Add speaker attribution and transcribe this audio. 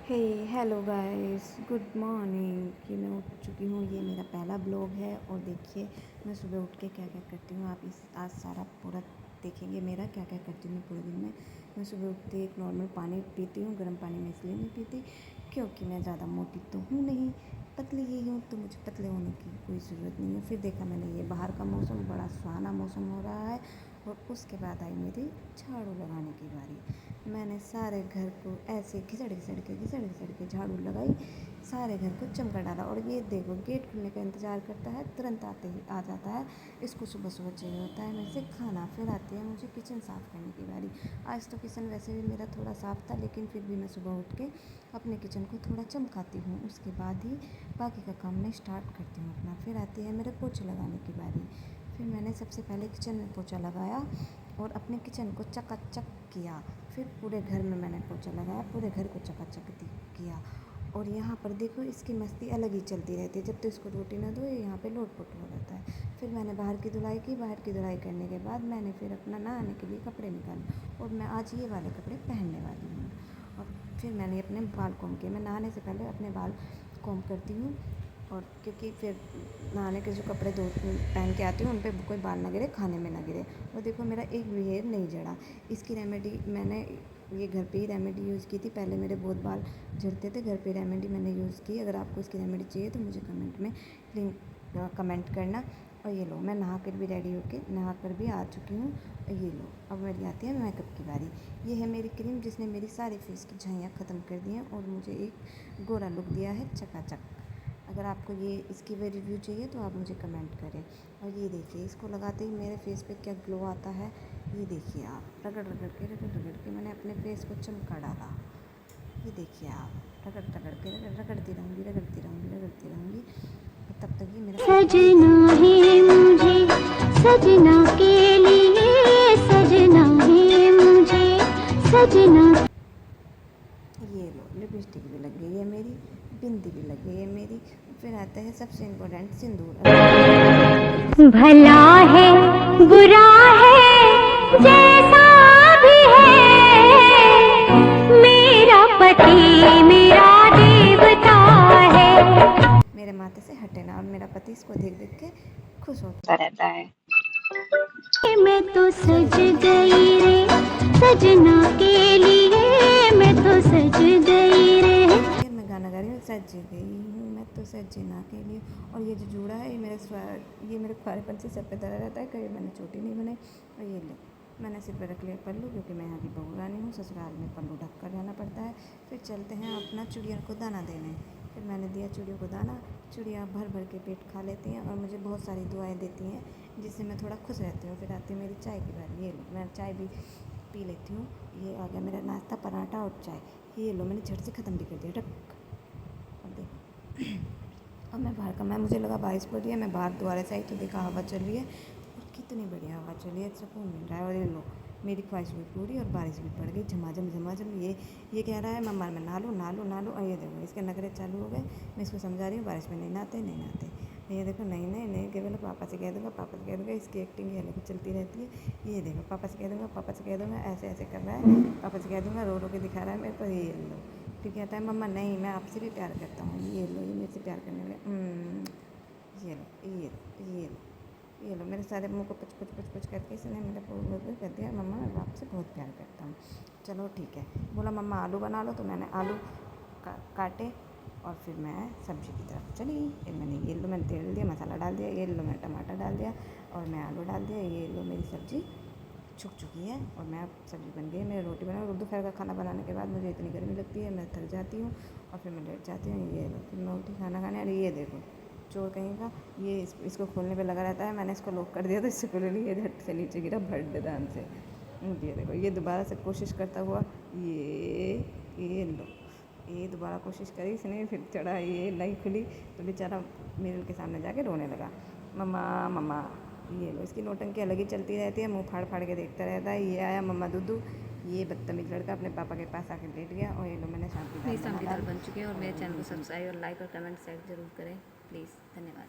Speaker 1: हे hello guys, good morning. कि मैं उठ चुकी हूँ। ये मेरा पहला ब्लॉग है और देखिए मैं सुबह उठ के क्या क्या करती हूँ। आप इस आज सारा पूरा देखेंगे मेरा क्या क्या करती हूँ मैं पूरे दिन में। मैं सुबह उठते एक नॉर्मल पानी पीती हूँ। गर्म पानी में इसलिए नहीं पीती क्योंकि मैं ज़्यादा मोटी तो हूँ नहीं, पतली ही हूँ, तो मुझे पतले होने की कोई ज़रूरत नहीं है। फिर देखा मैंने ये बाहर का मौसम, बड़ा सुहाना मौसम हो रहा है। और उसके बाद आई मेरी झाड़ू लगाने की बारी। मैंने सारे घर को ऐसे घिसड़ के झाड़ू लगाई, सारे घर को चमका डाला। और ये देखो गेट खुलने का इंतज़ार करता है, तुरंत आते ही आ जाता है। इसको सुबह सुबह चाहिए होता है मेरे से खाना। फिर आती है मुझे किचन साफ़ करने की बारी। आज तो किचन वैसे भी मेरा थोड़ा साफ़ था, लेकिन फिर भी मैं सुबह उठ के अपने किचन को थोड़ा चमकाती हूँ। उसके बाद ही बाकी का काम मैं स्टार्ट करती हूँ अपना। फिर आती है मेरे पोछे लगाने की बारी। फिर मैंने सबसे पहले किचन में पोछा लगाया और अपने किचन को चकाचक किया। फिर पूरे घर में मैंने पोछा लगाया, पूरे घर को चकाचक किया। और यहाँ पर देखो इसकी मस्ती अलग ही चलती रहती है। जब तो इसको रोटी ना दो ये यहाँ पे लोट-पोट हो रहता है। फिर मैंने बाहर की धुलाई की। बाहर की धुलाई करने के बाद मैंने फिर अपना नहाने के लिए कपड़े निकाले और मैं आज ये वाले कपड़े पहनने वाली हूँ। और फिर मैंने अपने बाल कॉम्ब किए। मैं नहाने से पहले अपने बाल कॉम्ब करती हूँ, और क्योंकि फिर नहाने के जो कपड़े धो पहन के आती हूँ उन पे कोई बाल ना गिरे, खाने में ना गिरे। और देखो मेरा एक भी हेयर नहीं झड़ा। इसकी रेमेडी मैंने ये घर पे ही रेमेडी यूज़ की थी। पहले मेरे बहुत बाल झड़ते थे, घर पे रेमेडी मैंने यूज़ की। अगर आपको इसकी रेमेडी चाहिए तो मुझे कमेंट में लिंक कमेंट करना। और ये लो, मैं नहा कर भी रेडी होके नहा कर भी आ चुकी हूँ। और ये लो, अब मेरी आती है मेकअप की बारी। ये है मेरी क्रीम जिसने मेरी सारी फेस की झाइयाँ ख़त्म कर दी हैं और मुझे एक गोरा लुक दिया है चकाचक। अगर आपको ये इसकी भी रिव्यू चाहिए तो आप मुझे कमेंट करें। और ये देखिए इसको लगाते ही मेरे फेस पे क्या ग्लो आता है। ये देखिए आप, रगड़ के मैंने अपने फेस को चमका डाला। ये देखिए आप, रगड़ती रहूँगी। तब तक ये मेरा
Speaker 2: सजना है मुझे, सजना के लिए सजना है मुझे, सजना।
Speaker 1: ये लो, लिपस्टिक भी लग गई है मेरी, बिंदी भी लग गई है मेरी। फिर आता है सबसे इम्पोर्टेंट सिंदूर।
Speaker 2: भला है बुरा है जैसा भी है, मेरा पति मेरा देवता है।
Speaker 1: मेरे माथे से हटे ना, और मेरा पति इसको देख देख के खुश होता रहता है।
Speaker 2: मैं तो सज गई रे सजना के लिए, मैं तो सज गई रे।
Speaker 1: फिर मैं गाना गा रही हूँ, सज गई हूँ मैं तो सजना के लिए। और ये जो जूड़ा है ये मेरे खुआरेपन से सर पे धरा रहता है, कभी मैंने चोटी नहीं बनाई। और ये ले, मैंने सिर पर रख लिया पल्लू, क्योंकि मैं यहाँ की बहू रानी हूँ। ससुराल में पल्लू ढक कर रहना पड़ता है। फिर चलते हैं अपना चिड़िया को दाना देने। फिर मैंने दिया चिड़ियों को दाना। चिड़िया भर भर के पेट खा लेती हैं और मुझे बहुत सारी दुआएं देती हैं, जिससे मैं थोड़ा खुश रहती हूँ। फिर आती है मेरी चाय की बारी। ये लो, मैं चाय भी पी लेती हूँ। ये आ गया मेरा नाश्ता, पराठा और चाय। ये लो, मैंने झट से ख़त्म भी कर दिया, टक। अब देखो, अब मैं बाहर का, मुझे लगा बारिश पड़ रही है, मैं बाहर दोबारा से आई तो देखा हवा चल रही है, और कितनी बढ़िया हवा चल रही है, सुकून मिल रहा है। और ये लो, मेरी ख्वाहिश भी पूरी और बारिश भी पड़ गई झमाझम झमाझम। ये कह रहा है मम्मा मैं नहा लूँ। और ये देखो इसके नखरे चालू हो गए। मैं इसको समझा रही हूँ बारिश में नहीं नहाते। ये देखो, नहीं केवल पापा से कह दूँगा। इसकी एक्टिंग ये अलग चलती रहती है। ये देखो, पापा से कह दूँगा, ऐसे ऐसे कर रहा है। पापा से कह दूँगा, रो रो के दिखा रहा है मेरे को। ये लो, फिर कहता है मम्मा नहीं, मैं आपसे भी प्यार करता हूँ। ये लो, ये मेरे से प्यार करने लगा। ये लो, मेरे सारे मुँह को पुच करके इसने मेरे को कर दिया, मम्मा मैं आपसे बहुत प्यार करता हूँ। चलो ठीक है, बोला मम्मा आलू बना लो, तो मैंने आलू काटे और फिर मैं सब्ज़ी की तरफ चली। फिर मैंने तेल दिया, मसाला डाल दिया। ये लो, मैं टमाटर डाल दिया और मैं आलू डाल दिया। ये लो, मेरी सब्ज़ी छुक चुकी है और मैं सब्ज़ी बन गई है। मेरी रोटी बना। दोपहर का खाना बनाने के बाद मुझे इतनी गर्मी लगती है, मैं थक जाती हूँ और फिर मैं लेट जाती हूँ। ये लो, फिर मैं उठी खाना खाने। और ये देखो चोर कहीं का, ये इसको खोलने पे लगा रहता है। मैंने इसको लॉक कर दिया तो इससे खोले नहीं, ये झट से नीचे गिरा भट दान से। ये देखो, ये दोबारा से कोशिश करता हुआ, ये लो, ये दोबारा कोशिश करी इसने, फिर चढ़ा, ये नहीं खुली तो बेचारा मिरर के सामने जाके रोने लगा, मम्मा मम्मा। ये लो, इसकी नौटंकी अलग ही चलती रहती है, मुंह फाड़ फाड़ के देखता रहता है। ये आया मम्मा दूधू, ये बदतमीज लड़का अपने पापा के पास आके लेट गया। और ये लो, मैंने शाम की दाल बन चुकी है। और मेरे चैनल को सब्सक्राइब और लाइक और कमेंट शेयर जरूर करें प्लीज़। धन्यवाद।